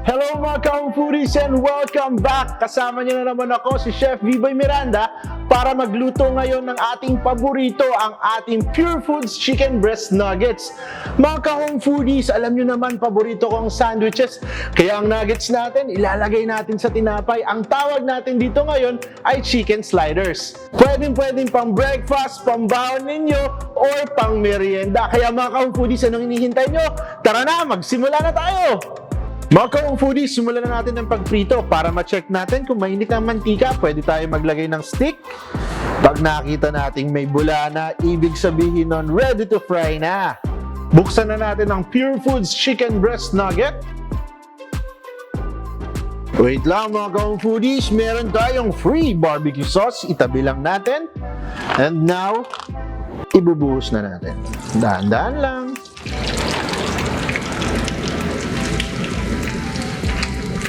Hello mga ka-foodies and welcome back! Kasama niyo na naman ako, si Chef Viboy Miranda, para magluto ngayon ng ating paborito, ang ating Purefoods Chicken Breast Nuggets. Mga ka-foodies, alam niyo naman, paborito kong sandwiches. Kaya ang nuggets natin, ilalagay natin sa tinapay. Ang tawag natin dito ngayon ay chicken sliders. Pwedeng pang breakfast, pang baon ninyo, or pang merienda. Kaya mga ka-foodies, anong hinihintay nyo? Tara na, magsimula na tayo! Mga ka-foodies, simulan na natin ng pagprito. Para ma-check natin kung mainit ang mantika, pwede tayo maglagay ng stick. Pag nakita natin may bula na, ibig sabihin nun, ready to fry na. Buksan na natin ang Purefoods Chicken Breast Nugget. Wait lang mga ka-foodies, meron tayong free barbecue sauce. Itabi lang natin. And now, ibubuhos na natin. Dahan-dahan lang.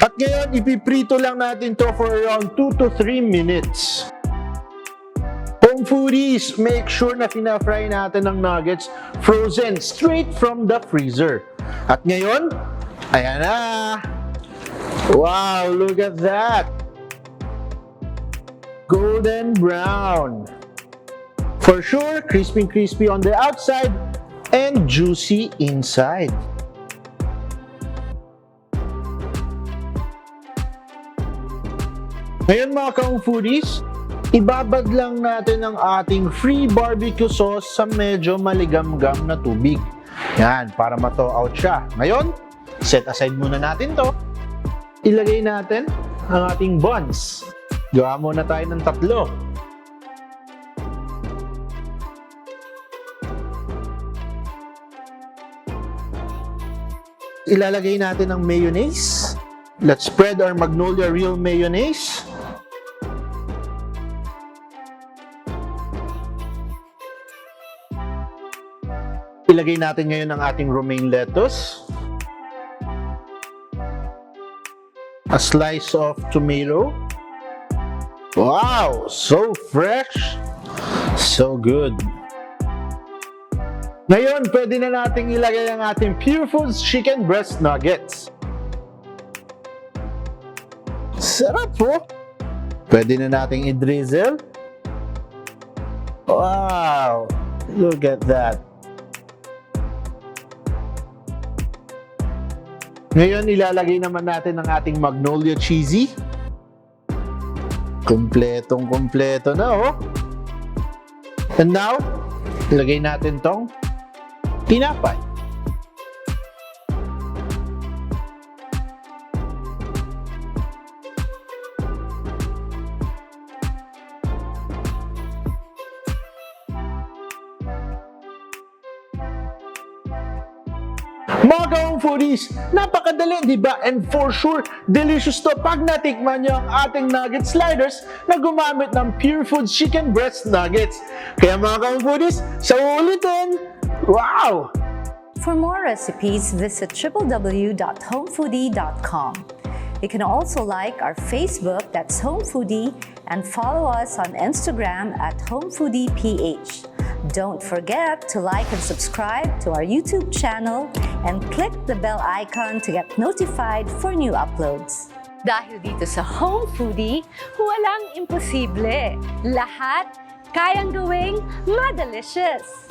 At ngayon, ipiprito lang natin to for around 2 to 3 minutes. Home foodies, make sure na fina-fry natin ang nuggets frozen straight from the freezer. At ngayon, ayan na! Wow, look at that! Golden brown. For sure, crispy on the outside and juicy inside. Ngayon mga ka-foodies, ibabad lang natin ang ating free barbecue sauce sa medyo maligamgam na tubig. Yan, para ma-thaw out siya. Ngayon, set aside muna natin to. Ilagay natin ang ating buns. Gawa muna tayo ng 3. Ilalagay natin ang mayonnaise. Let's spread our MAGNOLIA Real Mayonnaise. Ilagay natin ngayon ang ating romaine lettuce. A slice of tomato. Wow! So fresh! So good! Ngayon, pwede na nating ilagay ang ating Purefoods Chicken Breast Nuggets. Sarap po! Pwede na nating i-drizzle. Wow! Look at that! Ngayon, ilalagay naman natin ang ating MAGNOLIA Cheezee. Kompletong-kompleto na, oh! And now, ilagay natin tong tinapay. Mga ka-foodies, napakadali, di ba? And for sure, delicious to pag natikman nyo ang ating Nugget Sliders na gumamit ng Purefoods Chicken Breast Nuggets. Kaya mga ka-foodies, sa ulitin, wow! For more recipes, visit www.homefoodie.com. You can also like our Facebook, that's HomeFoodie, and follow us on Instagram at HomeFoodiePH. Don't forget to like and subscribe to our YouTube channel and click the bell icon to get notified for new uploads. Dahil dito sa Home Foodie, walang imposible. Lahat kayang gawing ma-delicious.